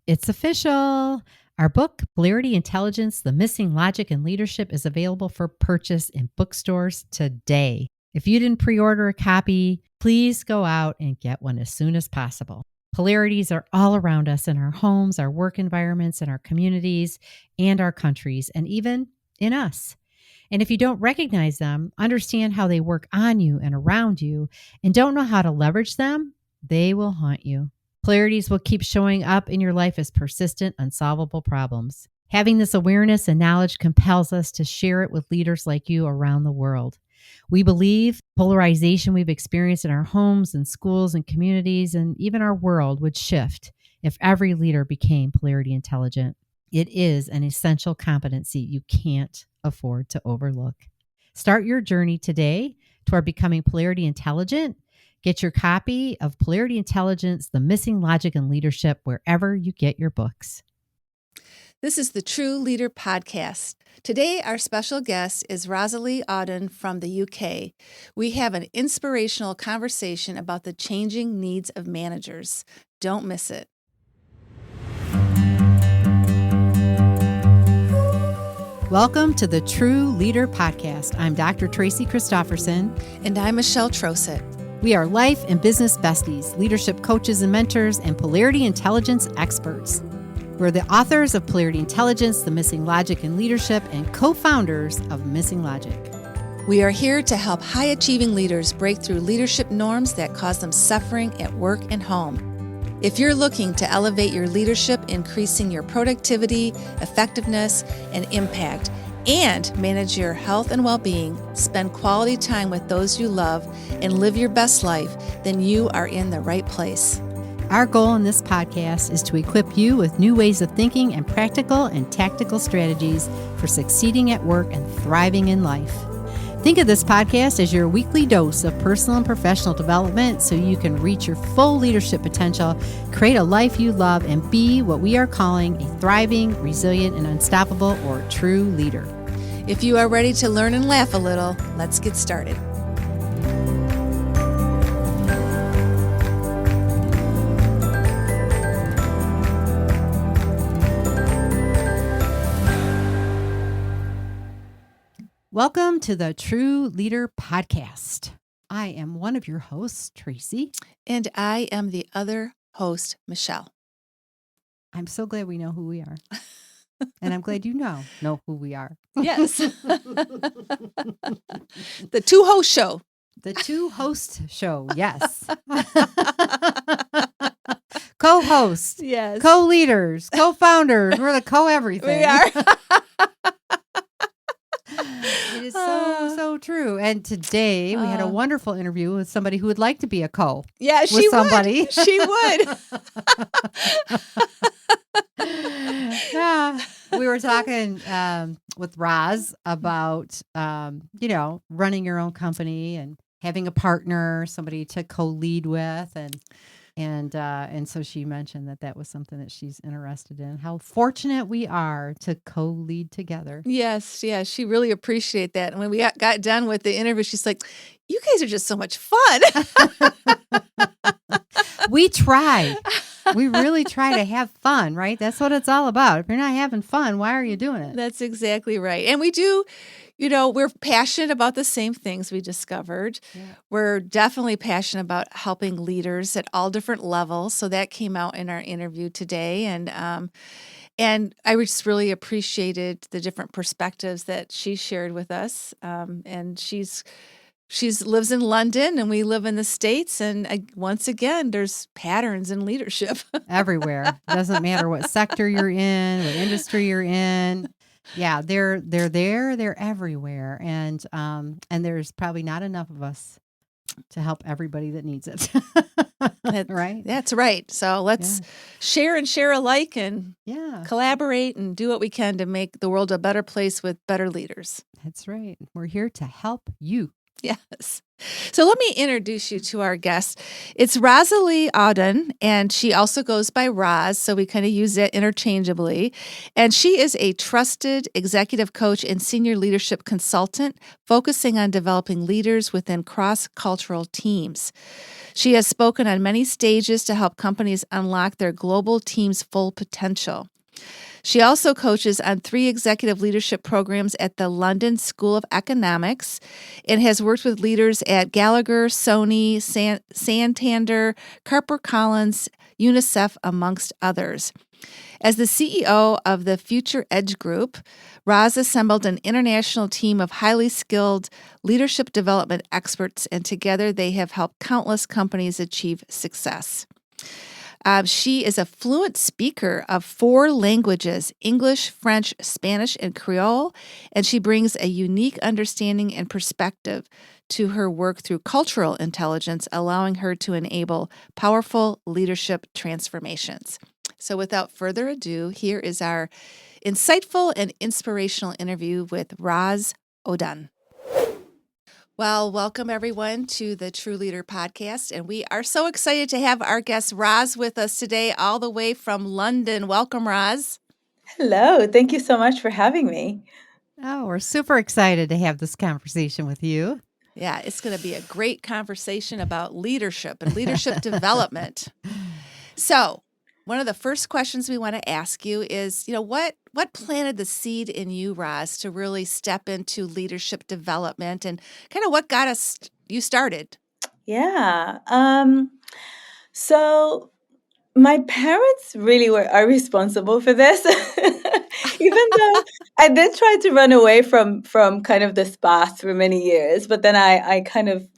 It's official. Our book, Polarity Intelligence, The Missing Logic in Leadership, is available for purchase in bookstores today. If you didn't pre-order a copy, please go out and get one as soon as possible. Polarities are all around us in our homes, our work environments, in our communities, and our countries, and even in us. And if you don't recognize them, understand how they work on you and around you, and don't know how to leverage them, they will haunt you. Polarities will keep showing up in your life as persistent, unsolvable problems. Having this awareness and knowledge compels us to share it with leaders like you around the world. We believe polarization we've experienced in our homes and schools and communities and even our world would shift if every leader became polarity intelligent. It is an essential competency you can't afford to overlook. Start your journey today toward becoming polarity intelligent. Get your copy of Polarity Intelligence, The Missing Logic in Leadership, wherever you get your books. This is the TRU Leader Podcast. Today, our special guest is Rosalie Audoin from the UK. We have an inspirational conversation about the changing needs of managers. Don't miss it. Welcome to the TRU Leader Podcast. I'm Dr. Tracy Christofferson. And I'm Michelle Trosett. We are life and business besties, leadership coaches and mentors, and polarity intelligence experts. We're the authors of Polarity Intelligence, The Missing Logic in Leadership, and co-founders of Missing Logic. We are here to help high-achieving leaders break through leadership norms that cause them suffering at work and home. If you're looking to elevate your leadership, increasing your productivity, effectiveness, and impact, and manage your health and well-being, spend quality time with those you love, and live your best life, then you are in the right place. Our goal in this podcast is to equip you with new ways of thinking and practical and tactical strategies for succeeding at work and thriving in life. Think of this podcast as your weekly dose of personal and professional development so you can reach your full leadership potential, create a life you love, and be what we are calling a thriving, resilient, and unstoppable or true leader. If you are ready to learn and laugh a little, let's get started. Welcome to the TRU Leader Podcast. I am one of your hosts, Tracy. And I am the other host, Michelle. I'm so glad we know who we are. And I'm glad you know who we are. Yes. The two-host show. The two-host show, yes. Co-host. Yes. Co-leaders. Co-founders. We're the co-everything. We are. It is so true. And today we had a wonderful interview with somebody who would like to be a co. Yeah, she with somebody. would. She would. Yeah. We were talking with Roz about, running your own company and having a partner, somebody to co-lead with. And so she mentioned that was something that she's interested in. How fortunate we are to co-lead together. Yes, she really appreciated that. And when we got done with the interview, she's like, "You guys are just so much fun." We try. We really try to have fun, right? That's what it's all about. If you're not having fun, why are you doing it? That's exactly right. And we do, we're passionate about the same things we discovered. Yeah. We're definitely passionate about helping leaders at all different levels. So that came out in our interview today. And I just really appreciated the different perspectives that she shared with us. And she lives in London and we live in the States. And once again, there's patterns in leadership. Everywhere. Doesn't matter what sector you're in, what industry you're in. Yeah, they're there, they're everywhere. And there's probably not enough of us to help everybody that needs it. Right? That's right. So let's share and share alike and collaborate and do what we can to make the world a better place with better leaders. That's right. We're here to help you. Yes. So let me introduce you to our guest. It's Rosalie Audoin, and she also goes by Roz, so we kind of use it interchangeably. And she is a trusted executive coach and senior leadership consultant, focusing on developing leaders within cross-cultural teams. She has spoken on many stages to help companies unlock their global team's full potential. She also coaches on 3 executive leadership programs at the London School of Economics and has worked with leaders at Gallagher, Sony, Santander, HarperCollins, UNICEF, amongst others. As the CEO of the Future Edge Group, Roz assembled an international team of highly skilled leadership development experts, and together they have helped countless companies achieve success. She is a fluent speaker of 4 languages, English, French, Spanish, and Creole, and she brings a unique understanding and perspective to her work through cultural intelligence, allowing her to enable powerful leadership transformations. So without further ado, here is our insightful and inspirational interview with Roz Audoin. Well, welcome everyone to the TRU Leader Podcast, and we are so excited to have our guest Roz with us today, all the way from London. Welcome, Roz. Hello, thank you so much for having me. Oh, we're super excited to have this conversation with you. Yeah, it's going to be a great conversation about leadership and leadership development. So, one of the first questions we want to ask you is, what planted the seed in you, Roz, to really step into leadership development, and kind of what got you started? Yeah. So my parents really are responsible for this. Even though I did try to run away from kind of this path for many years, but then I kind of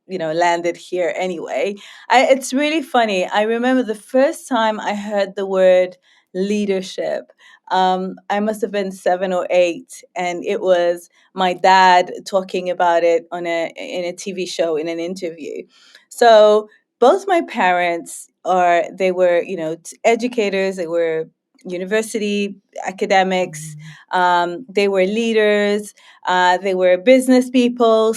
landed here anyway. It's really funny. I remember the first time I heard the word leadership. I must have been 7 or 8, and it was my dad talking about it in a TV show, in an interview. So both my parents they were educators. They were university academics. They were leaders. They were business people.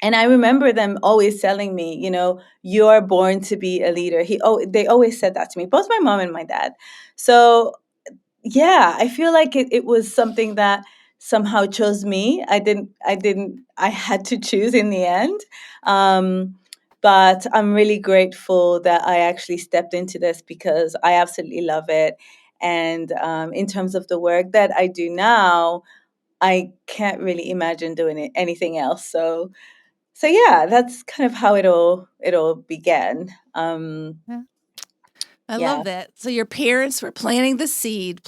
And I remember them always telling me, you're born to be a leader. They always said that to me, both my mom and my dad. So yeah, I feel like it was something that somehow chose me. I had to choose in the end. But I'm really grateful that I actually stepped into this because I absolutely love it. And in terms of the work that I do now, I can't really imagine doing anything else. So yeah, that's kind of how it all began. I Yeah. love that. So your parents were planting the seed.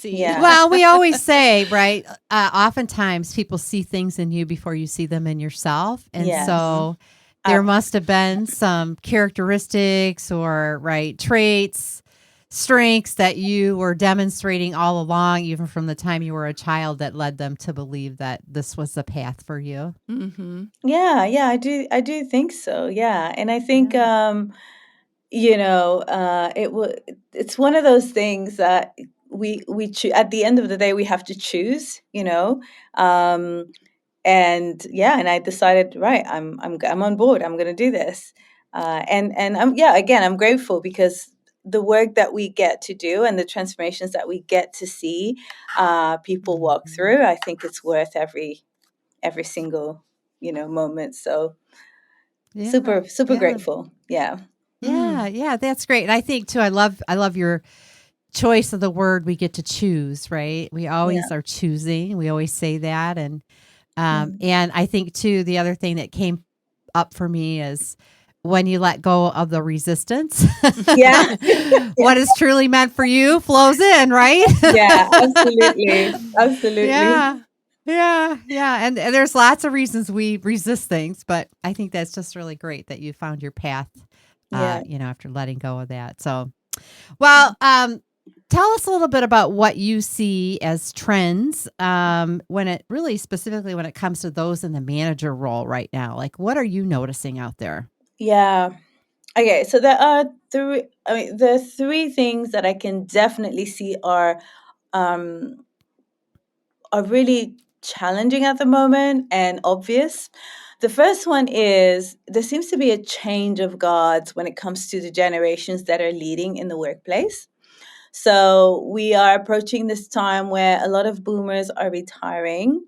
Yeah. Well, we always say, right? Oftentimes people see things in you before you see them in yourself. And Yes. so there must have been some characteristics or traits, strengths that you were demonstrating all along, even from the time you were a child, that led them to believe that this was the path for you. Mm-hmm. Yeah, I do think so. Yeah. And I think it's one of those things that we at the end of the day we have to choose, and I decided, right, I'm on board. I'm going to do this. And I'm grateful because the work that we get to do and the transformations that we get to see people walk through, I think it's worth every single moment. So super grateful. Yeah. Yeah, that's great. And I think too, I love your choice of the word we get to choose, right? We always are choosing. We always say that. And I think too, the other thing that came up for me is when you let go of the resistance. Yeah. What is truly meant for you flows in, right? Yeah, absolutely. Yeah. And there's lots of reasons we resist things, but I think that's just really great that you found your path, Yeah. after letting go of that. So, well, tell us a little bit about what you see as trends specifically when it comes to those in the manager role right now. Like, what are you noticing out there? Yeah. Okay, so there are the 3 things that I can definitely see are really challenging at the moment and obvious. The first one is there seems to be a change of guards when it comes to the generations that are leading in the workplace. So we are approaching this time where a lot of boomers are retiring.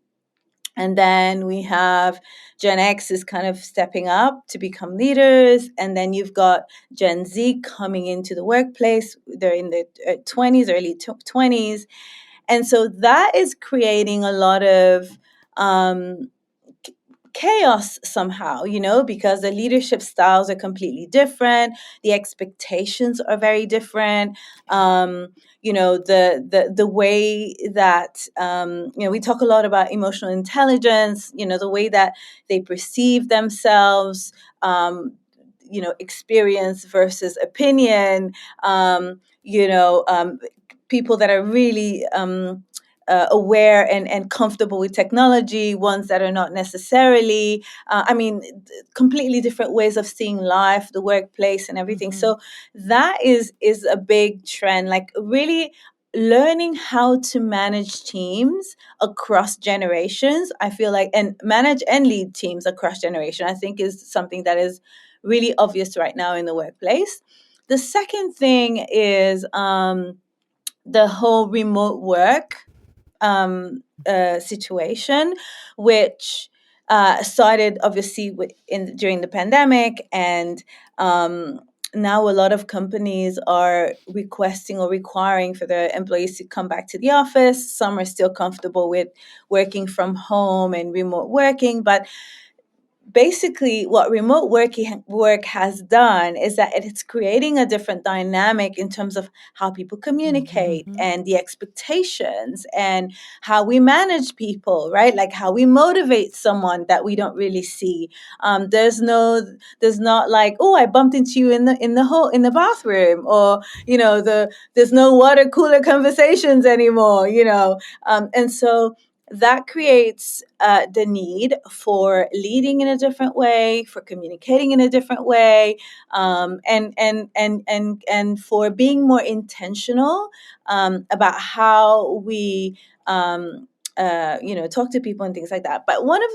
And then we have Gen X is kind of stepping up to become leaders. And then you've got Gen Z coming into the workplace. They're in the 20s, early 20s. And so that is creating a lot of chaos somehow, because the leadership styles are completely different. The expectations are very different. The way that, we talk a lot about emotional intelligence, the way that they perceive themselves, experience versus opinion, people that are really aware and comfortable with technology, ones that are not necessarily. Completely different ways of seeing life, the workplace, and everything. So that is a big trend. Like really learning how to manage teams across generations, I feel like, and manage and lead teams across generation, I think is something that is really obvious right now in the workplace. The second thing is the whole remote work situation, which started obviously during the pandemic, and now a lot of companies are requesting or requiring for their employees to come back to the office. Some are still comfortable with working from home and remote working, but basically what remote work has done is that it's creating a different dynamic in terms of how people communicate and the expectations and how we manage people, right? Like how we motivate someone that we don't really see. There's not like, oh, I bumped into you in the bathroom, or there's no water cooler conversations anymore, and so that creates the need for leading in a different way, for communicating in a different way, and for being more intentional about how we talk to people and things like that. But one of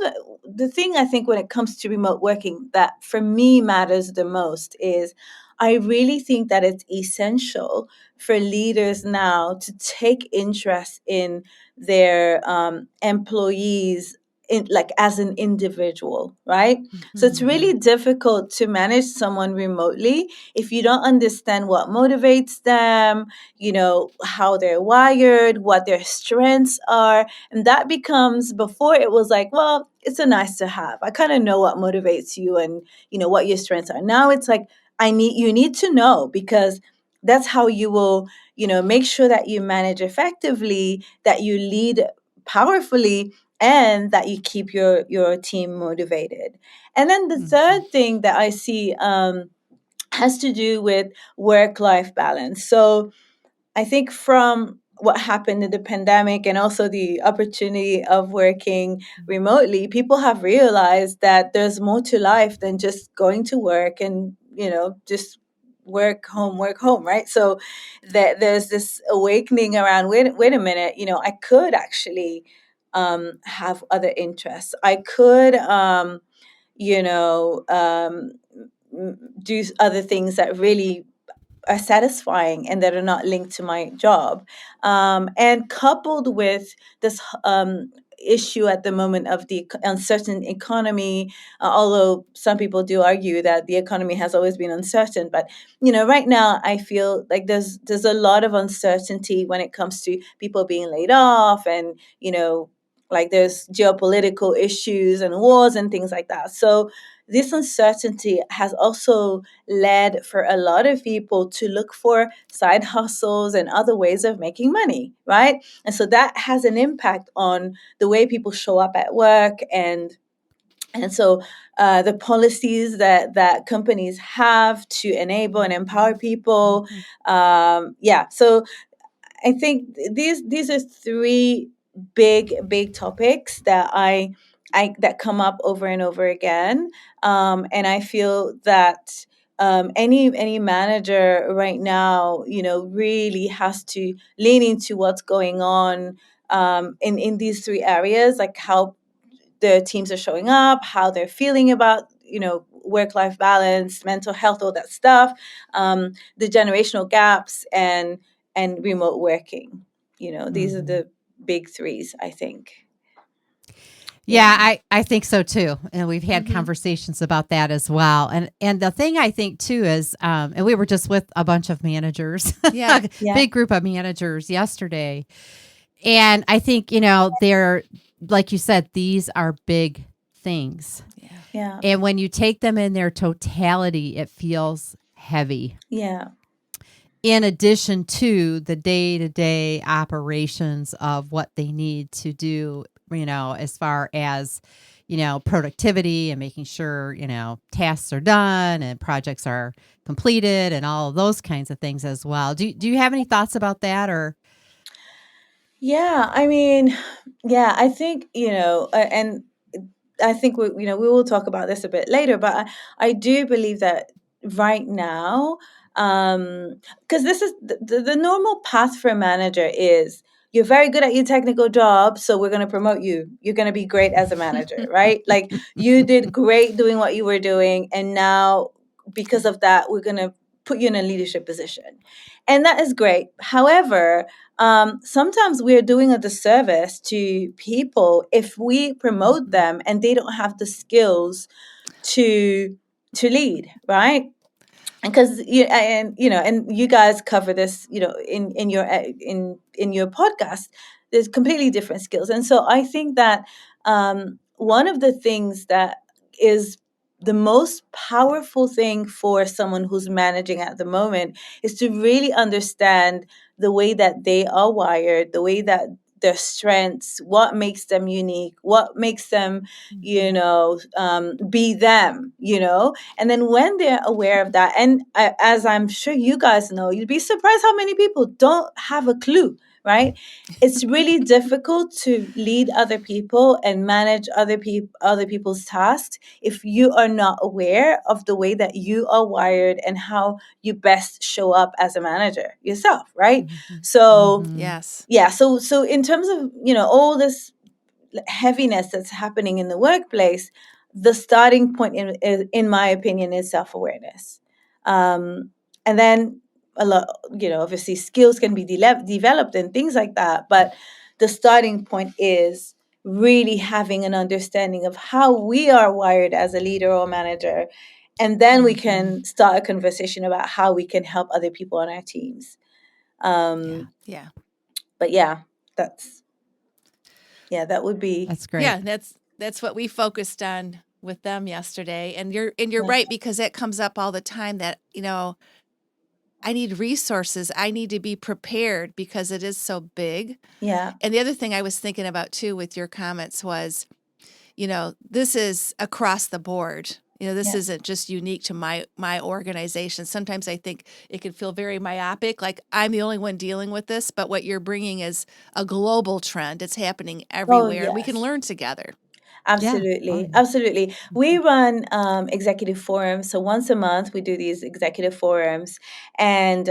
the thing I think when it comes to remote working that for me matters the most is I really think that it's essential for leaders now to take interest in their employees like as an individual, right? So it's really difficult to manage someone remotely if you don't understand what motivates them, how they're wired, what their strengths are. And that becomes, before it was like, well, it's a nice to have. I kind of know what motivates you and, what your strengths are. Now it's like, you need to know, because that's how you will, make sure that you manage effectively, that you lead powerfully, and that you keep your team motivated. And then the third thing that I see has to do with work-life balance. So I think from what happened in the pandemic and also the opportunity of working remotely, people have realized that there's more to life than just going to work and, just work home, right? So that there's this awakening around, wait a minute, I could actually have other interests. I could, do other things that really are satisfying and that are not linked to my job. And coupled with this issue at the moment of the uncertain economy, although some people do argue that the economy has always been uncertain. But, right now I feel like there's a lot of uncertainty when it comes to people being laid off and, like there's geopolitical issues and wars and things like that. So this uncertainty has also led for a lot of people to look for side hustles and other ways of making money, right? And so that has an impact on the way people show up at work, and so the policies that companies have to enable and empower people. So I think these are three big topics that that come up over and over again, and I feel that any manager right now, really has to lean into what's going on in these three areas, like how the teams are showing up, how they're feeling about, work-life balance, mental health, all that stuff, the generational gaps, and remote working. These are the big threes, I think. Yeah, I think so too. And we've had conversations about that as well. And the thing I think too is, and we were just with a bunch of managers, a big group of managers yesterday. And I think, they're, like you said, these are big things. Yeah. And when you take them in their totality, it feels heavy. Yeah. In addition to the day-to-day operations of what they need to do, as far as, productivity and making sure, tasks are done and projects are completed and all of those kinds of things as well. Do you have any thoughts about that, or? Yeah, I mean, I think, and I think we will talk about this a bit later, but I do believe that right now, because this is the normal path for a manager is you're very good at your technical job, so we're going to promote you. You're going to be great as a manager, right? Like you did great doing what you were doing, and now because of that, we're going to put you in a leadership position. And that is great. However, sometimes we're doing a disservice to people if we promote them and they don't have the skills to lead, right? Because and you guys cover this, in your podcast. There's completely different skills, and so I think that one of the things that is the most powerful thing for someone who's managing at the moment is to really understand the way that they are wired, the way that their strengths, what makes them unique, what makes them, be them, and then when they're aware of that, and as I'm sure you guys know, you'd be surprised how many people don't have a clue, right? It's really difficult to lead other people and manage other people's tasks if you are not aware of the way that you are wired and how you best show up as a manager yourself, right? So Yes. yeah, so in terms of all this heaviness that's happening in the workplace, the starting point in my opinion is self-awareness, and then a lot, obviously skills can be developed and things like that, but the starting point is really having an understanding of how we are wired as a leader or manager, and then we can start a conversation about how we can help other people on our teams. Yeah. But that would be. That's great. Yeah, that's what we focused on with them yesterday. And you're right, because that comes up all the time that, I need resources. I need to be prepared because it is so big. Yeah. And the other thing I was thinking about too with your comments was, this is across the board. This isn't just unique to my organization. Sometimes I think it can feel very myopic, like I'm the only one dealing with this, but what you're bringing is a global trend. It's happening everywhere. We can learn together. Absolutely. Yeah. Absolutely. We run executive forums. So once a month we do these executive forums, and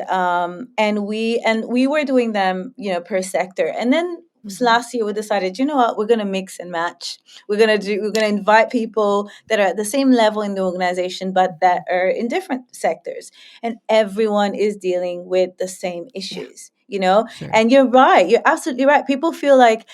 we were doing them, per sector. And then last year we decided, you know what, we're going to mix and match. We're going to invite people that are at the same level in the organization, but that are in different sectors. And everyone is dealing with the same issues. Sure. And you're right. You're absolutely right. People feel like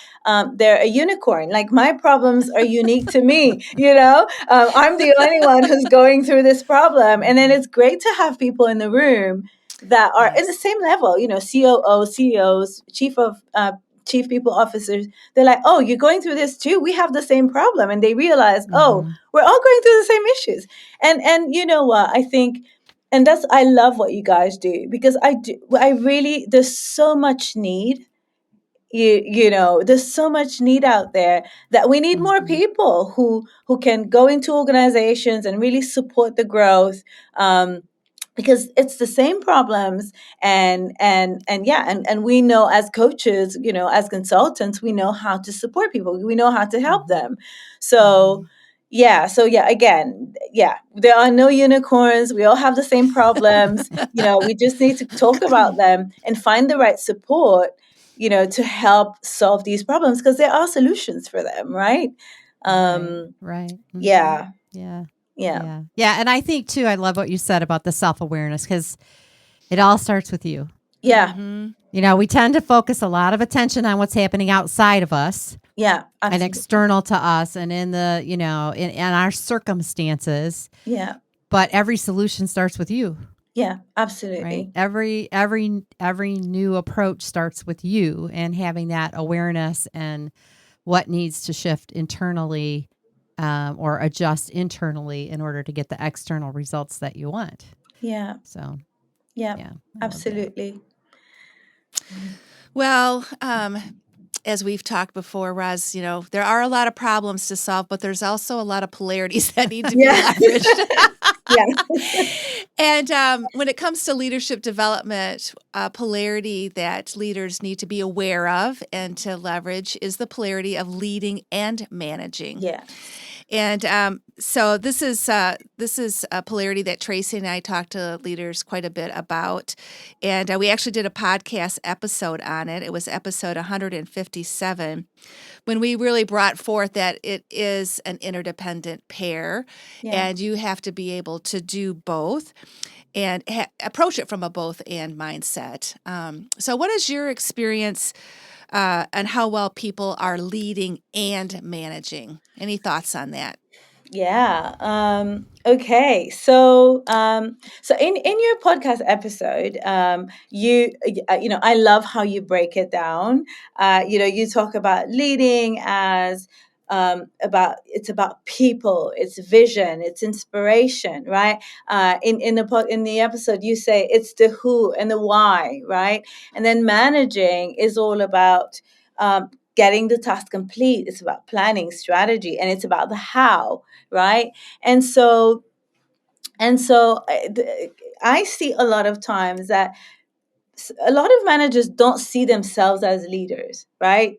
they're a unicorn. Like my problems are unique to me. I'm the only one who's going through this problem. And then it's great to have people in the room that are in the same level. COOs, CEOs, chief people officers. They're like, oh, you're going through this too. We have the same problem, and they realize, oh, we're all going through the same issues. And you know what? I think. And I love what you guys do, because there's so much need, there's so much need out there that we need more people who can go into organizations and really support the growth, because it's the same problems, and we know as coaches, as consultants, we know how to support people, we know how to help them. So again, there are no unicorns. We all have the same problems. We just need to talk about them and find the right support, to help solve these problems, because there are solutions for them, right? Right. Mm-hmm. Yeah. Yeah. Yeah. Yeah. And I think too, I love what you said about the self-awareness, because it all starts with you. Yeah. We tend to focus a lot of attention on what's happening outside of us. Yeah. And Absolutely. external to us and in the, in our circumstances. Yeah. But every solution starts with you. Yeah, absolutely. Right. Every new approach starts with you, and having that awareness and what needs to shift internally or adjust internally in order to get the external results that you want. Yeah. So, yeah, absolutely. Well, as we've talked before, Roz, there are a lot of problems to solve, but there's also a lot of polarities that need to be leveraged. Yeah. And when it comes to leadership development, polarity that leaders need to be aware of and to leverage is the polarity of leading and managing. Yeah. And so this is a polarity that Tracy and I talked to leaders quite a bit about. And we actually did a podcast episode on it. It was episode 157, when we really brought forth that it is an interdependent pair, and you have to be able to do both and approach it from a both and mindset. So what is your experience and how well people are leading and managing? Any thoughts on that? Yeah. Okay. So in your podcast episode, I love how you break it down. You talk about leading as it's about people, it's vision, it's inspiration, right? In the episode, you say it's the who and the why, right? And then managing is all about getting the task complete. It's about planning, strategy, and it's about the how, right? And so I see a lot of times that a lot of managers don't see themselves as leaders, right?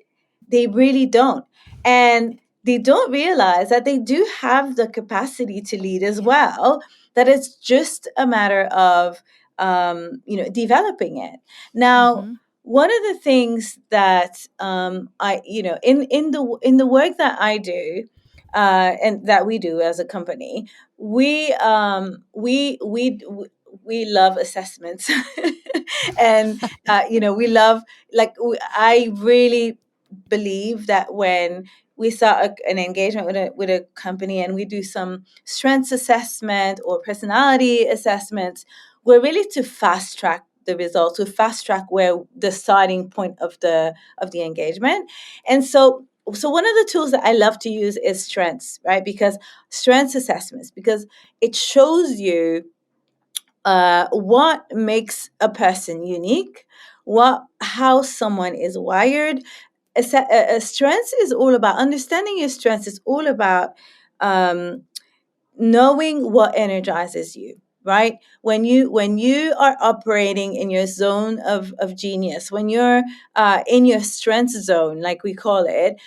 They really don't. And they don't realize that they do have the capacity to lead as well, that it's just a matter of developing it. Now, one of the things that I, in the work that I do, and that we do as a company, we love assessments, and we love, I really believe that when we start an engagement with a company and we do some strengths assessment or personality assessments, we're really to fast track the results, to fast track where the starting point of the engagement. And so one of the tools that I love to use is strengths, right? Because strengths assessments, because it shows you what makes a person unique, how someone is wired. Strengths is all about understanding your strengths. It's all about knowing what energizes you, right? When you are operating in your zone of genius, when you're in your strength zone, like we call it,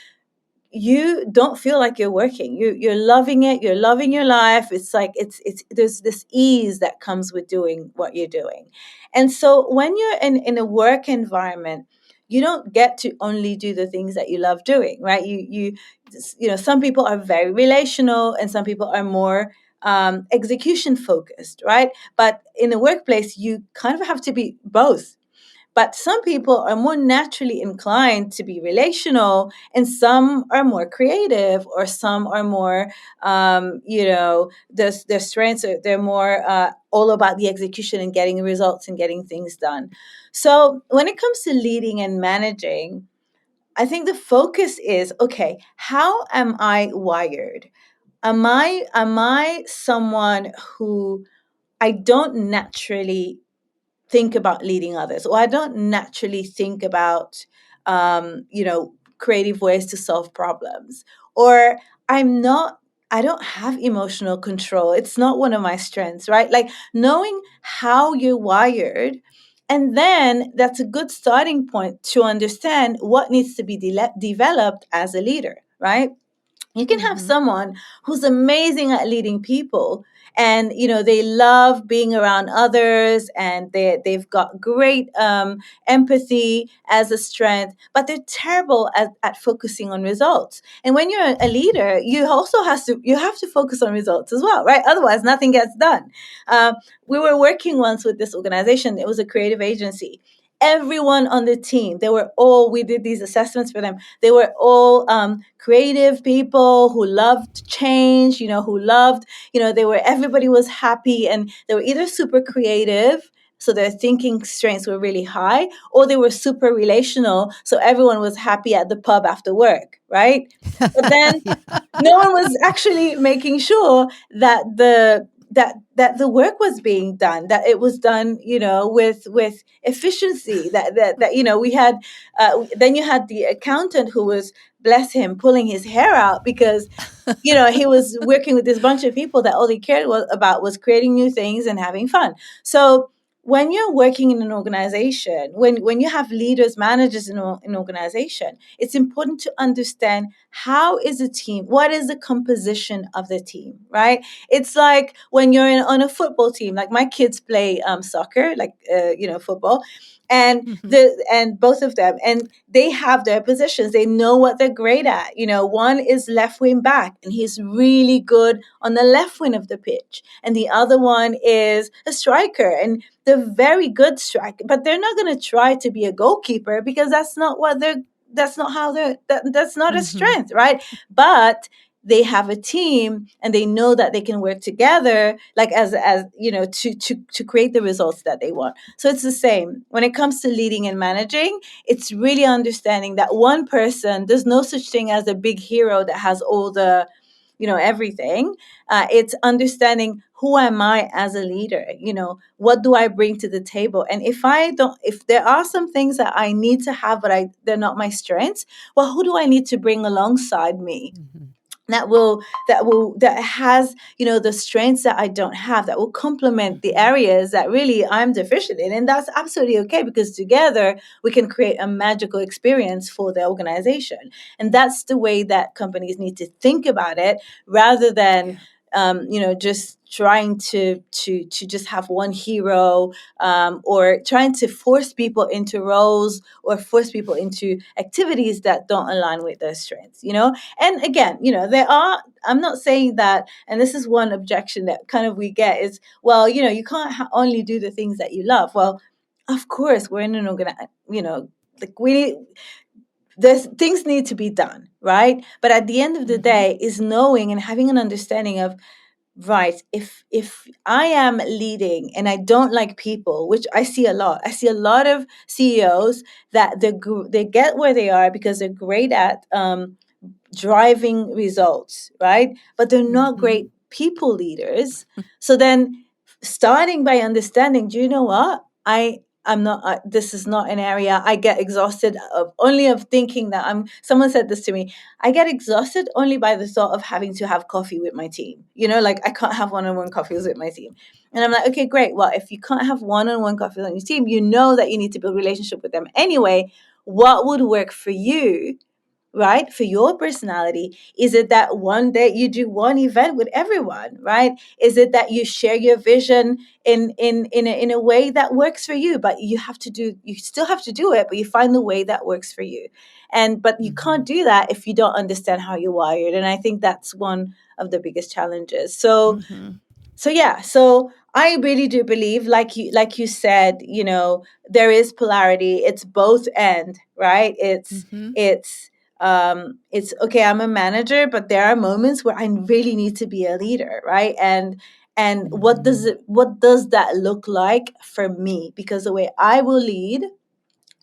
you don't feel like you're working. You're loving it. You're loving your life. It's like it's there's this ease that comes with doing what you're doing. And so when you're in a work environment, you don't get to only do the things that you love doing, right? Some people are very relational and some people are more execution focused, right? But in the workplace, you kind of have to be both. But some people are more naturally inclined to be relational, and some are more creative, or some are more, their strengths they're more all about the execution and getting results and getting things done. So when it comes to leading and managing, I think the focus is, okay, how am I wired? Am I someone who I don't naturally think about leading others, or I don't naturally think about, creative ways to solve problems, or I don't have emotional control. It's not one of my strengths, right? Like knowing how you're wired. And then that's a good starting point to understand what needs to be developed as a leader, right? You can have someone who's amazing at leading people and they love being around others, and they've got great empathy as a strength, but they're terrible at focusing on results. And when you're a leader, you have to focus on results as well, right? Otherwise nothing gets done. We were working once with this organization. It was a creative agency. Everyone on the team, we did these assessments for them. They were all creative people who loved change, everybody was happy, and they were either super creative, so their thinking strengths were really high, or they were super relational, so everyone was happy at the pub after work, right? But then no one was actually making sure that the work was being done, that it was done, with efficiency. That we had. Then you had the accountant who was, bless him, pulling his hair out because he was working with this bunch of people that all they cared about was creating new things and having fun. So when you're working in an organization, when you have leaders, managers in an organization, it's important to understand how is a team, what is the composition of the team, right? It's like when you're on a football team, like my kids play soccer, like football, and and both of them, and they have their positions. They know what they're great at. One is left wing back, and he's really good on the left wing of the pitch, and the other one is a striker, and they're very good striker. But they're not going to try to be a goalkeeper because that's not a strength, right? But they have a team, and they know that they can work together, like as to create the results that they want. So it's the same when it comes to leading and managing. It's really understanding that one person, there's no such thing as a big hero that has all the everything. It's understanding, who am I as a leader? What do I bring to the table? And if there are some things that I need to have, but they're not my strengths, well, who do I need to bring alongside me? That has the strengths that I don't have, that will complement the areas that really I'm deficient in. And that's absolutely okay, because together we can create a magical experience for the organization. And that's the way that companies need to think about it, rather than just trying to just have one hero, or trying to force people into roles or force people into activities that don't align with their strengths, And again, I'm not saying that, and this is one objection that kind of we get is, well, you can't only do the things that you love. Well, of course, we're in an things need to be done, right? But at the end of the day is knowing and having an understanding of, right, if I am leading and I don't like people, which I see a lot of CEOs that they get where they are because they're great at driving results, right? But they're not great people leaders. So then starting by understanding, do you know what? I'm not, this is not an area. I get exhausted of thinking that someone said this to me. I get exhausted only by the thought of having to have coffee with my team. Like I can't have one-on-one coffees with my team. And I'm like, okay, great. Well, if you can't have one-on-one coffee with your team, you know that you need to build a relationship with them anyway. What would work for you? Right? For your personality, is it that one day you do one event with everyone, right? Is it that you share your vision in a way that works for you, but you still have to do it, but you find the way that works for you. But you can't do that if you don't understand how you're wired. And I think that's one of the biggest challenges. So I really do believe, like you said, there is polarity. It's both end, right? It's okay, I'm a manager, but there are moments where I really need to be a leader, right? And what does that look like for me? Because the way I will lead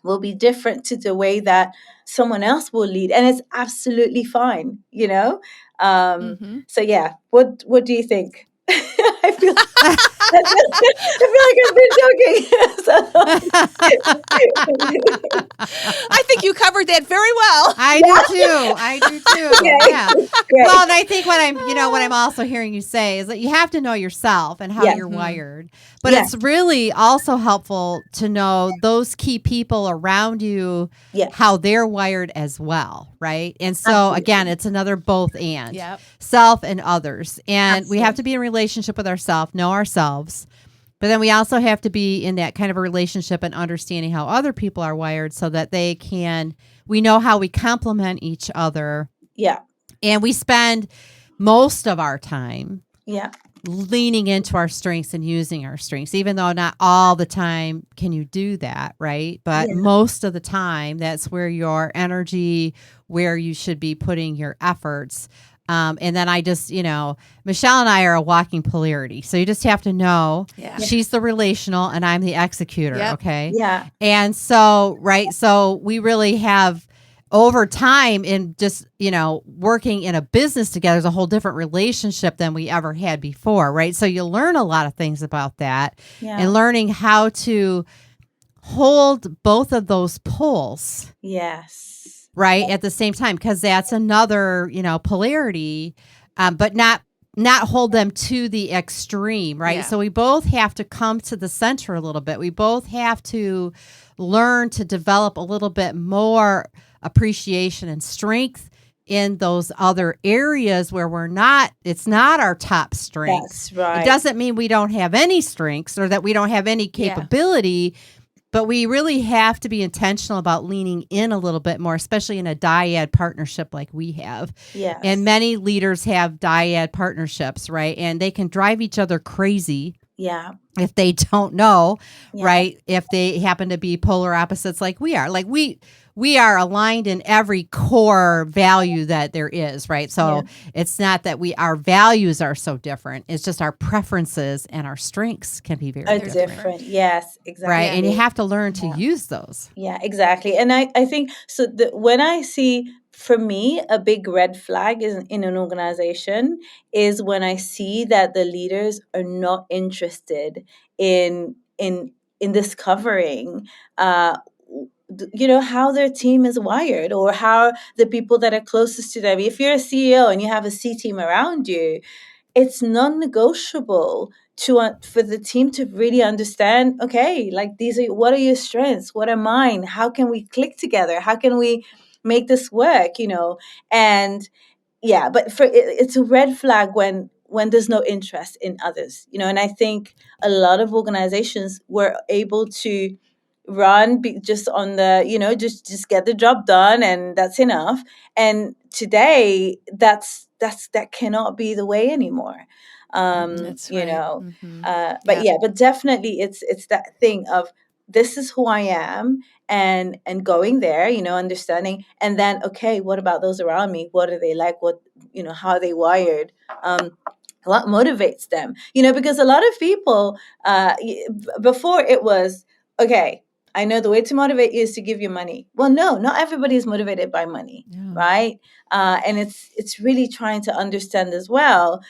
will be different to the way that someone else will lead, and it's absolutely fine, So yeah, what do you think? I feel like I've been joking. I think you covered that very well. I do too. Okay. Yeah. Great. Well, and I think what I'm also hearing you say is that you have to know yourself and how you're wired. But it's really also helpful to know those key people around you, how they're wired as well, right? And so again, it's another both and self and others. And we have to be in relationship with ourselves, know ourselves. But then we also have to be in that kind of a relationship and understanding how other people are wired so that we know how we complement each other. Yeah. And we spend most of our time leaning into our strengths and using our strengths, even though not all the time can you do that, right? But most of the time, that's where your energy, where you should be putting your efforts. And then I just, Michelle and I are a walking polarity. So you just have to know she's the relational and I'm the executor. Okay. Yeah. And so, right. So we really have over time in just, working in a business together is a whole different relationship than we ever had before. Right. So you learn a lot of things about that and learning how to hold both of those poles. Yes. Right. At the same time, because that's another, polarity, but not hold them to the extreme. Right. Yeah. So we both have to come to the center a little bit. We both have to learn to develop a little bit more appreciation and strength in those other areas where it's not our top strength. That's right. It doesn't mean we don't have any strengths or that we don't have any capability. But we really have to be intentional about leaning in a little bit more, especially in a dyad partnership like we have. Yes. And many leaders have dyad partnerships, right? And they can drive each other crazy. Yeah. If they don't know, right? If they happen to be polar opposites like we are. Like we are aligned in every core value that there is, right? So it's not that our values are so different. It's just our preferences and our strengths can be very different. Yes, exactly. Right. And you have to learn to use those. Yeah, exactly. And I think so. When I see, for me, a big red flag in an organization is when I see that the leaders are not interested in discovering how their team is wired, or how the people that are closest to them. If you're a CEO and you have a C team around you, it's non-negotiable for the team to really understand, okay, like what are your strengths? What are mine? How can we click together? How can we make this work? And but it's a red flag when there's no interest in others, and I think a lot of organizations were able to just on the, just get the job done and that's enough. And today that cannot be the way anymore. That's right. But definitely it's that thing of, this is who I am, and going there, understanding, and then, okay, what about those around me? What are they like? What, how are they wired? What motivates them? Because a lot of people, before it was, okay, I know the way to motivate you is to give you money. Well, no, not everybody is motivated by money, right? And it's really trying to understand as well,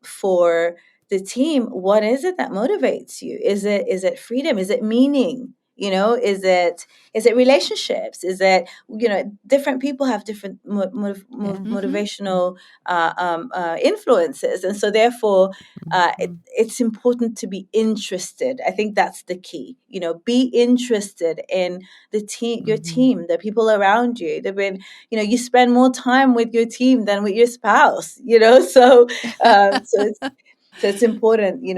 for the team, what is it that motivates you? Is it freedom? Is it meaning? Is it relationships? Is it, different people have different motivational influences, and so therefore it's important to be interested. I think that's the key. Be interested in the team, your team, the people around you. You spend more time with your team than with your spouse. So it's important, to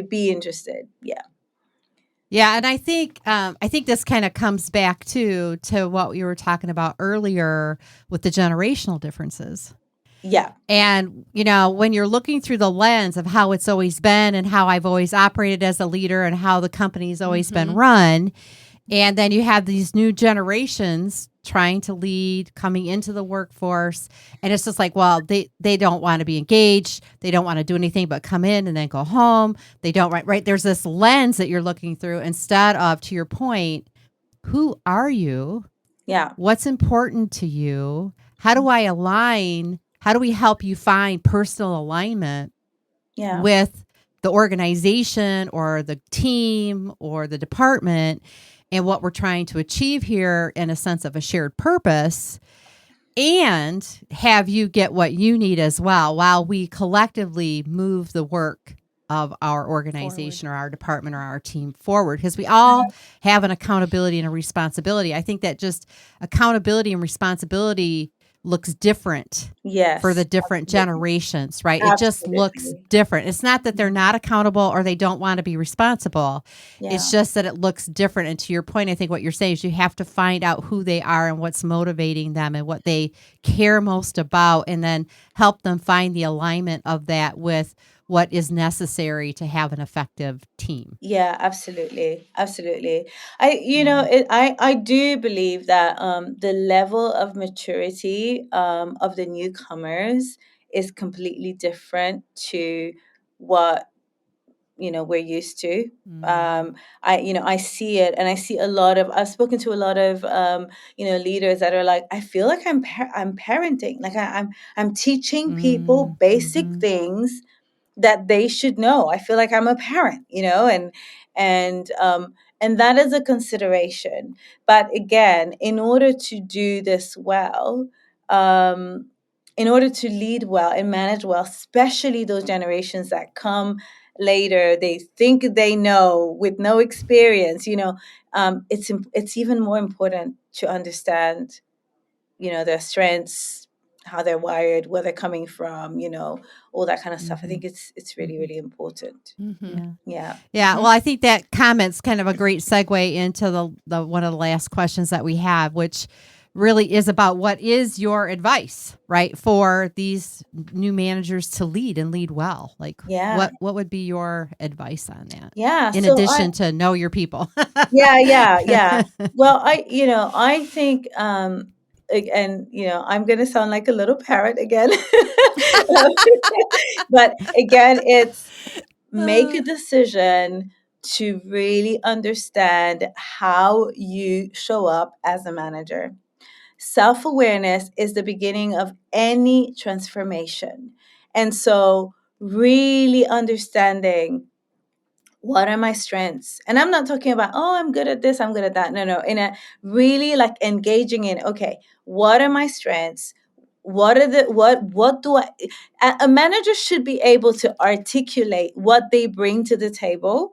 be interested. Yeah. Yeah, and I think this kind of comes back to what we were talking about earlier with the generational differences. Yeah. And, when you're looking through the lens of how it's always been and how I've always operated as a leader and how the company's always been run, and then you have these new generations trying to lead, coming into the workforce, and it's just like, well, they don't want to be engaged. They don't want to do anything but come in and then go home. They don't, right? There's this lens that you're looking through instead of, to your point, who are you? Yeah. What's important to you? How do I align? How do we help you find personal alignment with the organization or the team or the department and what we're trying to achieve here in a sense of a shared purpose? and have you get what you need as well while we collectively move the work of our organization or our department or our team forward, because we all have an accountability and a responsibility. I think that just accountability and responsibility looks different Yes. for the different generations, right? It just looks Absolutely. different. It's not that they're not accountable or they don't want to be responsible. Yeah. It's just that it looks different. And to your point, I think what you're saying is you have to find out who they are and what's motivating them and what they care most about, and then help them find the alignment of that with what is necessary to have an effective team. Yeah, absolutely. Absolutely. I do believe that the level of maturity of the newcomers is completely different to what we're used to. I see it, and I see I've spoken to a lot of leaders that are like, I feel like I'm parenting, like I'm teaching people basic things that they should know. I feel like I'm a parent, and and that is a consideration. But again, in order to do this well, in order to lead well and manage well, especially those generations that come later, they think they know with no experience, it's even more important to understand, their strengths, how they're wired, where they're coming from, all that kind of stuff. I think it's really, really important. Yeah. Well, I think that comment's kind of a great segue into the one of the last questions that we have, which really is about what is your advice, right, for these new managers to lead and lead well? Like, what would be your advice on that? Yeah. In addition to know your people. Yeah. Well, I think, and I'm going to sound like a little parrot again, but again, it's make a decision to really understand how you show up as a manager. Self-awareness is the beginning of any transformation. And so really understanding, what are my strengths? And I'm not talking about, oh, I'm good at this, I'm good at that. No. In a really like engaging in, okay, what are my strengths? What do I, a manager should be able to articulate what they bring to the table.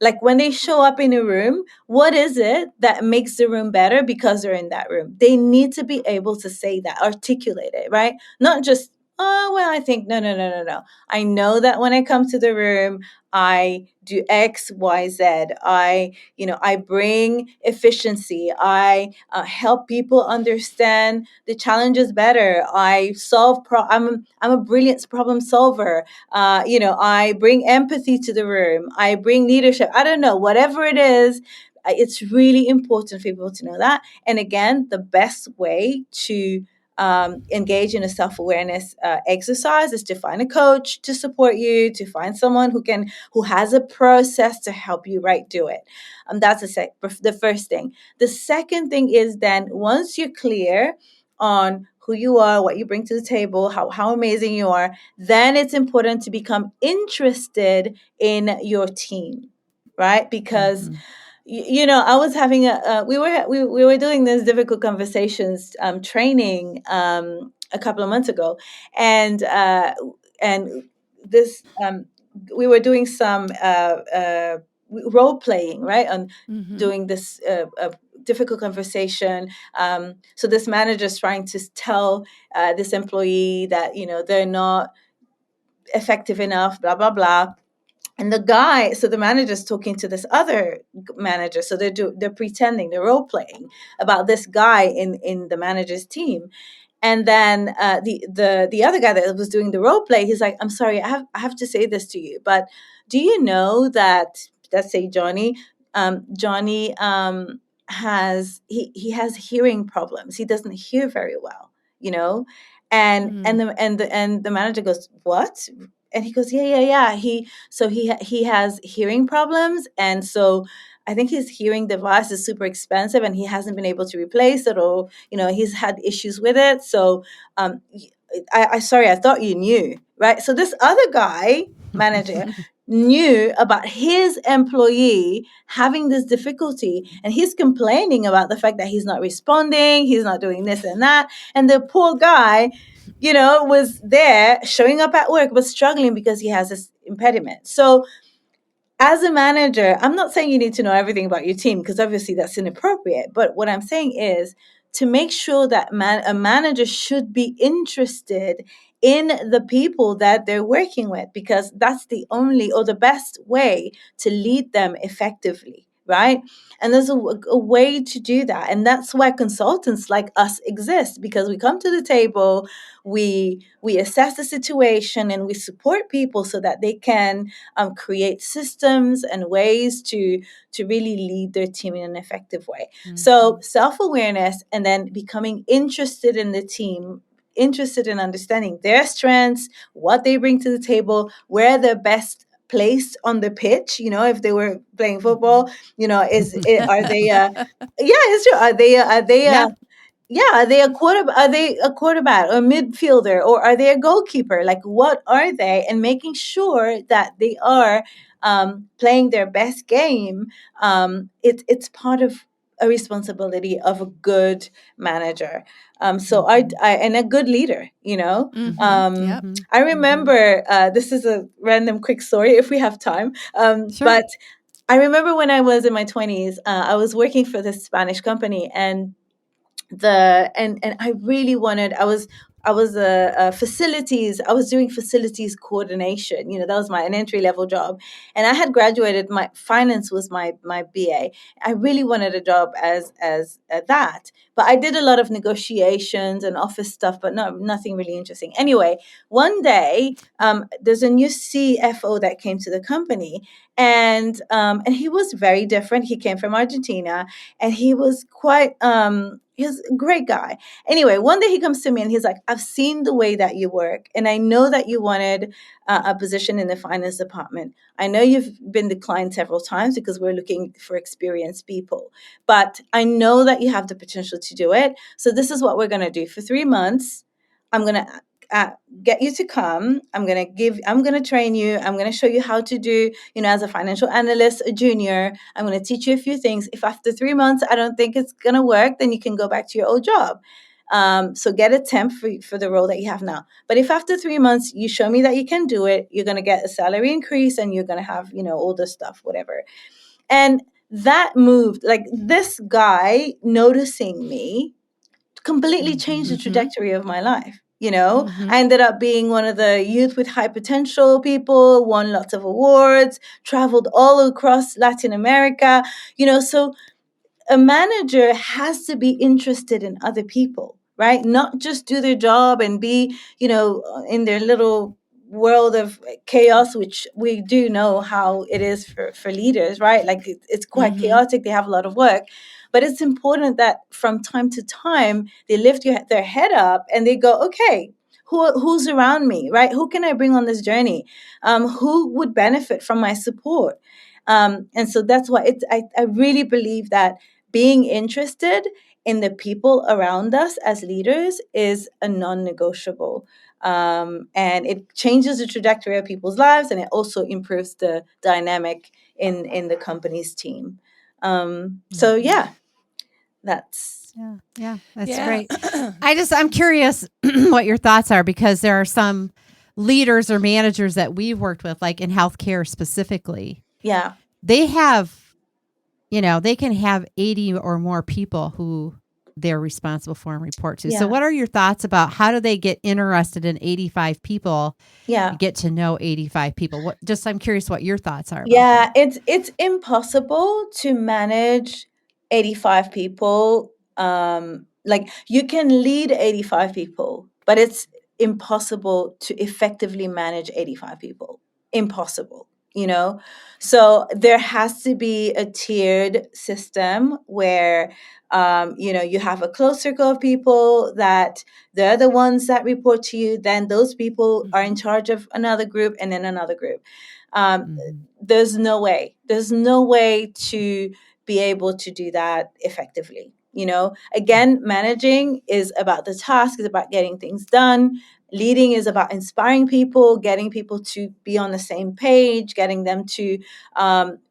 Like when they show up in a room, what is it that makes the room better because they're in that room? They need to be able to say that, articulate it, right? Not just, oh, well, I think, no. I know that when I come to the room, I do X, Y, Z. I bring efficiency. I help people understand the challenges better. I solve. I'm a brilliant problem solver. I bring empathy to the room. I bring leadership. I don't know, whatever it is. It's really important for people to know that. And again, the best way to engage in a self-awareness exercise is to find a coach to support you, to find someone who has a process to help you do it. That's the first thing. The second thing is, then once you're clear on who you are, what you bring to the table, how amazing you are, then it's important to become interested in your team, right? Because I was having we were doing this difficult conversations training a couple of months ago, and this we were doing some role playing, right, on doing this difficult conversation. So this manager is trying to tell this employee that they're not effective enough, blah blah blah. And the manager's talking to this other manager. So they're pretending, they're role playing about this guy in the manager's team. And then the other guy that was doing the role play, he's like, I'm sorry, I have to say this to you, but do you know that, let's say Johnny has hearing problems. He doesn't hear very well, and the manager goes, what? And he goes, yeah. He has hearing problems, and so I think his hearing device is super expensive, and he hasn't been able to replace it, or he's had issues with it. So, I sorry, I thought you knew, right? So this other guy, manager, knew about his employee having this difficulty, and he's complaining about the fact that he's not responding, he's not doing this and that, and the poor guy, was there showing up at work but struggling because he has this impediment. So as a manager, I'm not saying you need to know everything about your team, because obviously that's inappropriate. But what I'm saying is to make sure that a manager should be interested in the people that they're working with, because that's the only or the best way to lead them effectively, right? And there's a way to do that. And that's why consultants like us exist, because we come to the table, we assess the situation, and we support people so that they can create systems and ways to really lead their team in an effective way. So self-awareness, and then becoming interested in the team, interested in understanding their strengths, what they bring to the table, where they're best placed on the pitch. If they were playing football, are they it's true. Are they a quarterback or midfielder, or are they a goalkeeper? Like, what are they? And making sure that they are playing their best game. It's part of a responsibility of a good manager. So and a good leader. Yep. I remember this is a random quick story if we have time. Sure. But I remember when I was in my 20s, I was working for this Spanish company, and I really wanted. I was a facilities. I was doing facilities coordination. That was an entry level job, and I had graduated. My finance was my BA. I really wanted a job as that, but I did a lot of negotiations and office stuff, but nothing really interesting. Anyway, one day, there's a new CFO that came to the company, and he was very different. He came from Argentina, and he was quite he was a great guy. Anyway, one day he comes to me and he's like, I've seen the way that you work, and I know that you wanted a position in the finance department. I know you've been declined several times because we're looking for experienced people, but I know that you have the potential to do it. So this is what we're going to do. For 3 months, I'm going to get you to come. I'm going to train you. I'm going to show you how to do, as a financial analyst, a junior. I'm going to teach you a few things. If after 3 months, I don't think it's going to work, then you can go back to your old job. So get a temp for the role that you have now. But if after 3 months, you show me that you can do it, you're going to get a salary increase, and you're going to have, all this stuff, whatever. And that moved, like, this guy noticing me completely changed the trajectory of my life. I ended up being one of the youth with high potential people, won lots of awards, traveled all across Latin America, so a manager has to be interested in other people, right? Not just do their job and be, in their little world of chaos, which we do know how it is for leaders, right? Like, it's quite chaotic. They have a lot of work. But it's important that from time to time, they lift their head up and they go, okay, who's around me, right? Who can I bring on this journey? Who would benefit from my support? And so that's why I really believe that being interested in the people around us as leaders is a non-negotiable. And it changes the trajectory of people's lives, and it also improves the dynamic in the company's team. So yeah, that's great. I'm curious what your thoughts are, because there are some leaders or managers that we've worked with, like in healthcare specifically. Yeah. They have, they can have 80 or more people who they're responsible for and report to. Yeah. So what are your thoughts about how do they get interested in 85 people? Yeah. Get to know 85 people. I'm curious what your thoughts are about that. It's impossible to manage 85 people. Like, you can lead 85 people, but it's impossible to effectively manage 85 people. Impossible. So there has to be a tiered system where you have a close circle of people that they're the ones that report to you. Then those people are in charge of another group, and then another group. There's no way to be able to do that effectively. Again, managing is about the task, is about getting things done. Leading is about inspiring people, getting people to be on the same page, getting them to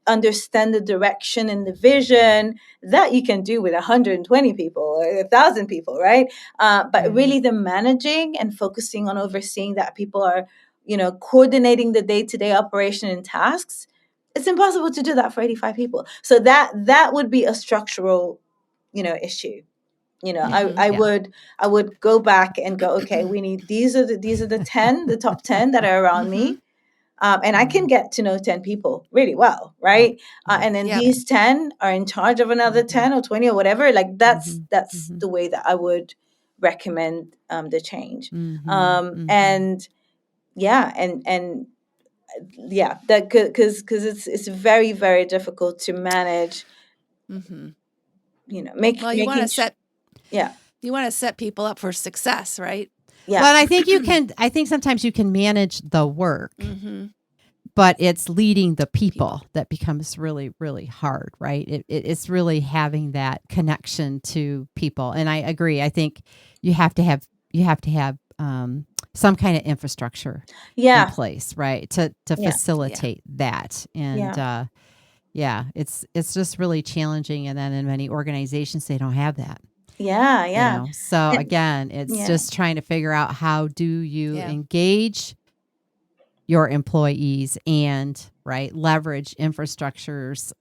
understand the direction and the vision. That you can do with 120 people or 1,000 people, right? But really the managing and focusing on overseeing that people are, coordinating the day-to-day operation and tasks. It's impossible to do that for 85 people. So that would be a structural, issue. I would go back and go, okay, we need these are the top 10 that are around me. And I can get to know 10 people really well, right? And then these 10 are in charge of another 10 or 20 or whatever. Like that's the way that I would recommend the change. And that because it's very, very difficult to manage. You want to set. Yeah. You want to set people up for success, right? Yeah. Well, I think sometimes you can manage the work, but it's leading the people that becomes really, really hard, right? It's really having that connection to people. And I agree. I think you have to have some kind of infrastructure in place, right? To facilitate that. And it's just really challenging. And then in many organizations, they don't have that. Yeah. So again, it's just trying to figure out how do you engage your employees and leverage infrastructures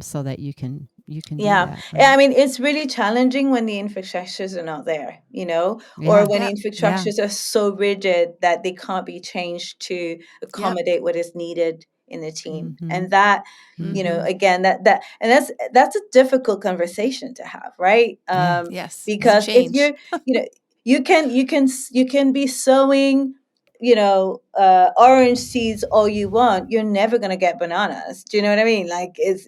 so that you can do that. Right? I mean, it's really challenging when the infrastructures are not there, or when the infrastructures are so rigid that they can't be changed to accommodate what is needed in the team. And that, again, that and that's a difficult conversation to have, right? Yes. Because if you're, you can be sowing orange seeds all you want, you're never going to get bananas. Do you know what I mean? Like that's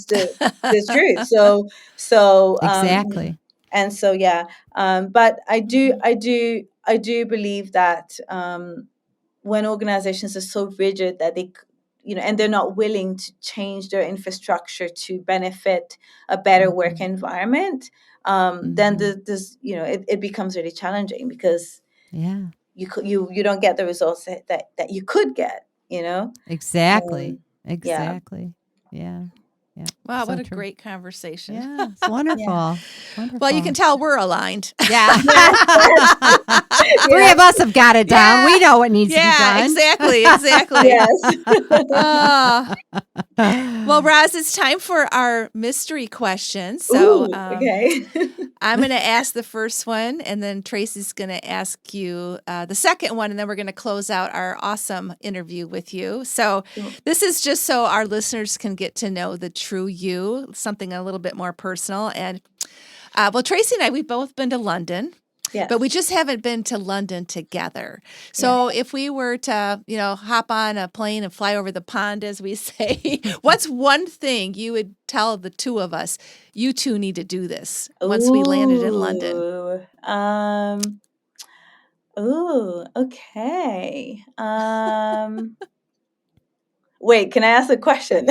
just the truth. So exactly. And so, but I do believe that when organizations are so rigid that they, and they're not willing to change their infrastructure to benefit a better work environment, then it becomes really challenging because you don't get the results that you could get, Exactly. Exactly. Yeah. Wow, what a great conversation. Yeah, it's wonderful. Wonderful. Well, you can tell we're aligned. Yeah. Three of us have got it down. We know what needs to be done. Exactly. Yes. Well, Roz, it's time for our mystery question. So okay. I'm going to ask the first one, and then Tracy's going to ask you the second one, and then we're going to close out our awesome interview with you. So this is just so our listeners can get to know the true you, something a little bit more personal. And well, Tracy and I, we've both been to London. Yes. But we just haven't been to London together. So if we were to, hop on a plane and fly over the pond, as we say, what's one thing you would tell the two of us, you two need to do this once we landed in London? Okay. Wait, can I ask a question?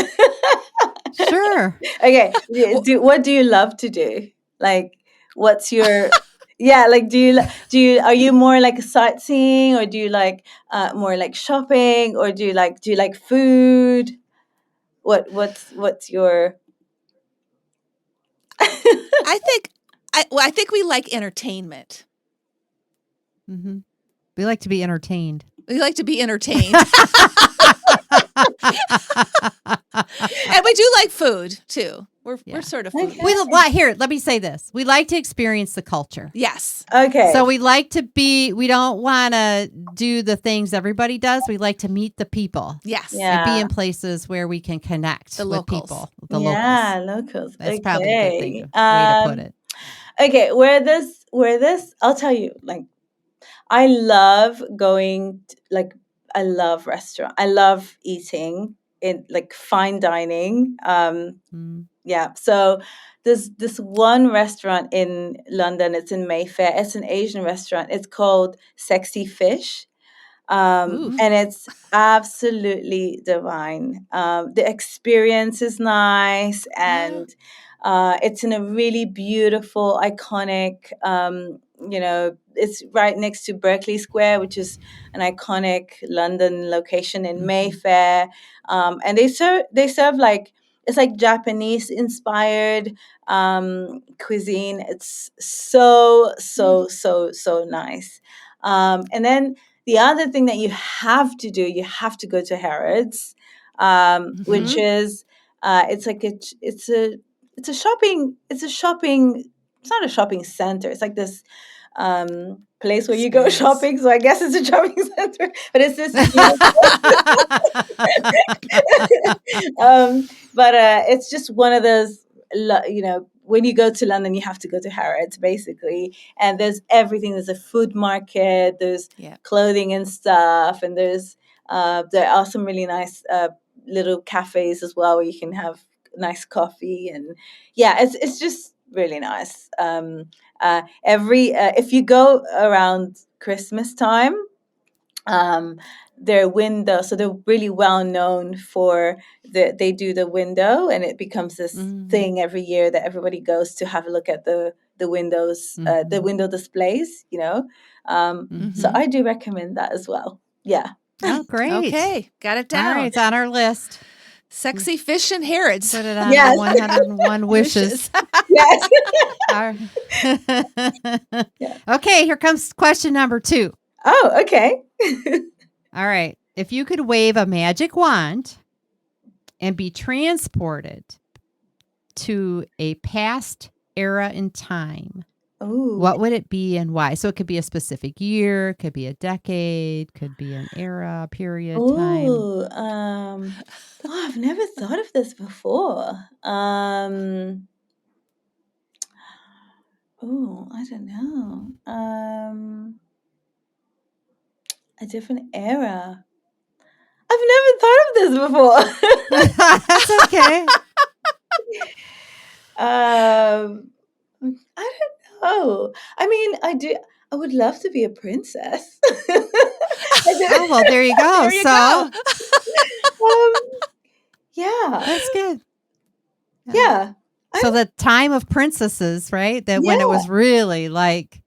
Sure. Okay. What do you love to do? Like, what's your... Yeah, like are you more like sightseeing, or do you like more like shopping, or do you like food? What's your... I think we like entertainment. Mm-hmm. We like to be entertained. We like to be entertained. And we do like food too. We're sort of food. Okay. Here, let me say this. We like to experience the culture. Yes. Okay. So we don't want to do the things everybody does. We like to meet the people. Yes. And be in places where we can connect with people. The locals. That's probably a good way to put it. Okay, where this, I'll tell you, like, I love I love restaurant. I love eating in like fine dining. Yeah. So there's this one restaurant in London. It's in Mayfair. It's an Asian restaurant. It's called Sexy Fish. And it's absolutely divine. The experience is nice, and it's in a really beautiful, iconic it's right next to Berkeley Square, which is an iconic London location in Mayfair. And they serve like, it's like Japanese inspired cuisine. It's so nice. And then the other thing that you have to do, you have to go to Harrods, which is it's a shopping. It's not a shopping center. It's like this place where you go shopping. So I guess it's a shopping center, but it's this but it's just one of those, when you go to London, you have to go to Harrods, basically. And there's everything. There's a food market, there's clothing and stuff, and there are some really nice little cafes as well where you can have nice coffee. And it's just really nice. If you go around Christmas time, their window, so they're really well known for they do the window, and it becomes this thing every year that everybody goes to have a look at the windows, the window displays, so I do recommend that as well. Oh, great. Okay, got it down. All right, it's on our list. Sexy fish and Harrods. Put it on the 101 wishes. Yes. Okay, here comes question number 2. Oh, okay. All right. If you could wave a magic wand and be transported to a past era in time, what would it be and why? So it could be a specific year, could be a decade, could be an era, period, time. I've never thought of this before. I don't know. A different era. I've never thought of this before. That's okay. I don't know. I mean, I would love to be a princess. Oh, well, there you go. There you go. Yeah. That's good. Yeah. So the time of princesses, right? That when it was really like.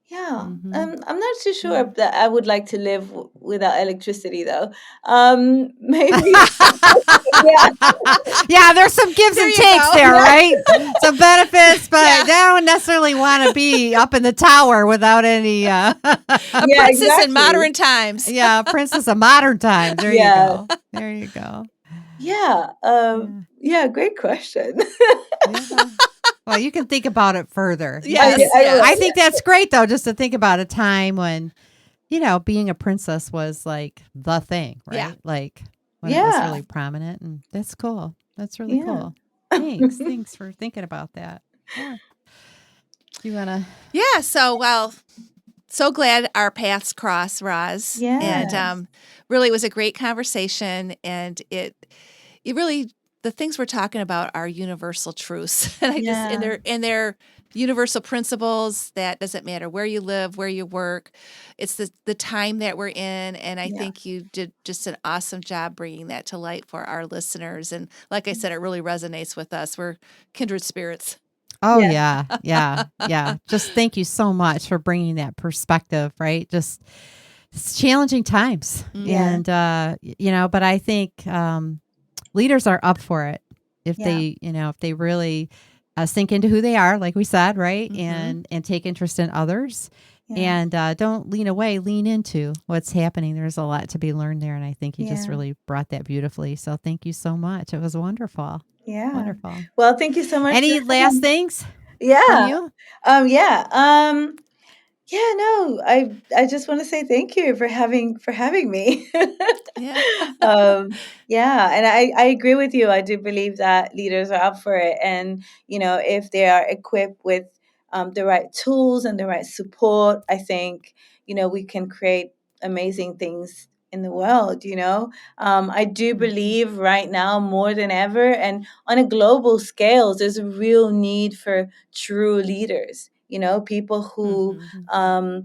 Yeah. I'm not too sure that I would like to live without electricity, though. Maybe. Yeah, there's some gives and takes there, right? Some benefits, but I don't necessarily want to be up in the tower without any. A princess in modern times. Yeah, princess of modern times. There you go. There you go. Yeah. Great question. Well, you can think about it further. Yes. I think that's great, though, just to think about a time when, being a princess was like the thing, right? Yeah. Like when it was really prominent. And that's cool. That's really cool. Thanks for thinking about that. Yeah. You want to? Yeah. So glad our paths cross, Roz. Yeah. And really was a great conversation. And it really, the things we're talking about are universal truths. And they're universal principles that doesn't matter where you live, where you work. It's the time that we're in. And I think you did just an awesome job bringing that to light for our listeners. And like I said, it really resonates with us. We're kindred spirits. Oh, yeah. Just thank you so much for bringing that perspective, right? Just it's challenging times. And, but I think leaders are up for it if they really sink into who they are, like we said, right? And take interest in others and don't lean away, lean into what's happening. There's a lot to be learned there. And I think you just really brought that beautifully. So thank you so much. It was wonderful. Yeah. Wonderful. Well, thank you so much. Any last things? Yeah. From you? I just want to say thank you for having me. And I agree with you. I do believe that leaders are up for it. And, if they are equipped with the right tools and the right support, I think, we can create amazing things in the world. I do believe right now more than ever, and on a global scale, there's a real need for true leaders. People who are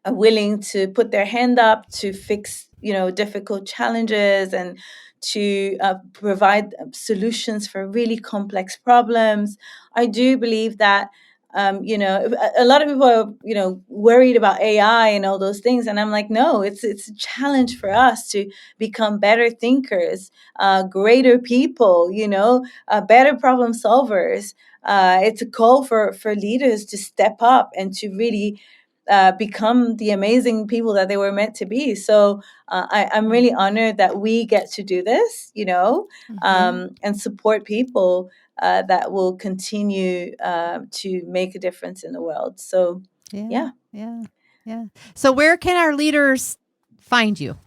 willing to put their hand up to fix, difficult challenges and to provide solutions for really complex problems. I do believe that A lot of people are, worried about AI and all those things. And I'm like, no, it's a challenge for us to become better thinkers, greater people, better problem solvers. It's a call for leaders to step up and to really become the amazing people that they were meant to be. So I'm really honored that we get to do this, and support people that will continue to make a difference in the world. So, yeah. So where can our leaders find you?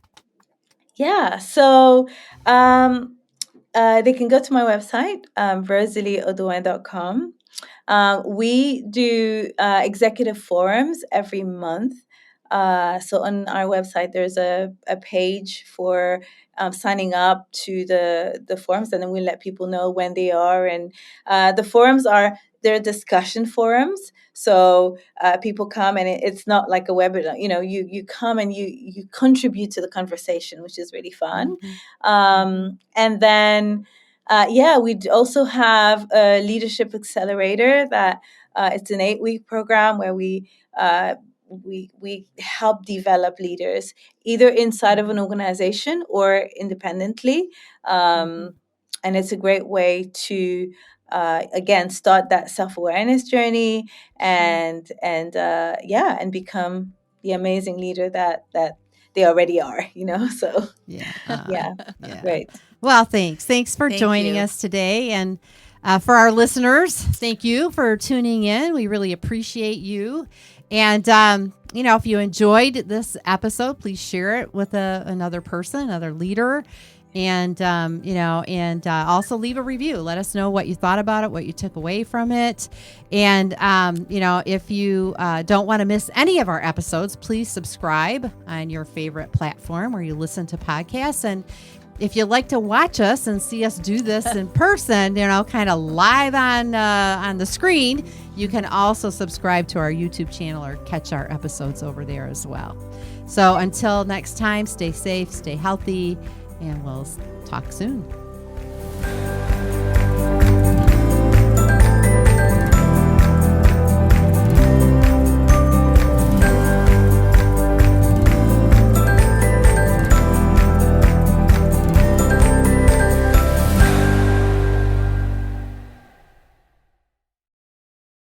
Yeah. So they can go to my website, rosalieaudoin.com. We do executive forums every month. So on our website, there's a page for signing up to the forums, and then we let people know when they are. And the forums they're discussion forums. So people come, and it's not like a webinar. You come and you contribute to the conversation, which is really fun. And then we also have a leadership accelerator that it's an 8-week program where we help develop leaders either inside of an organization or independently. And it's a great way to again start that self-awareness journey and become the amazing leader that they already are, so great. Well, thanks for joining us today. And for our listeners, thank you for tuning in. We really appreciate you. And if you enjoyed this episode, please share it with another person, another leader. And, also leave a review. Let us know what you thought about it, what you took away from it. And, if you don't want to miss any of our episodes, please subscribe on your favorite platform where you listen to podcasts. And if you'd like to watch us and see us do this in person, kind of live on the screen, you can also subscribe to our YouTube channel or catch our episodes over there as well. So until next time, stay safe, stay healthy, and we'll talk soon.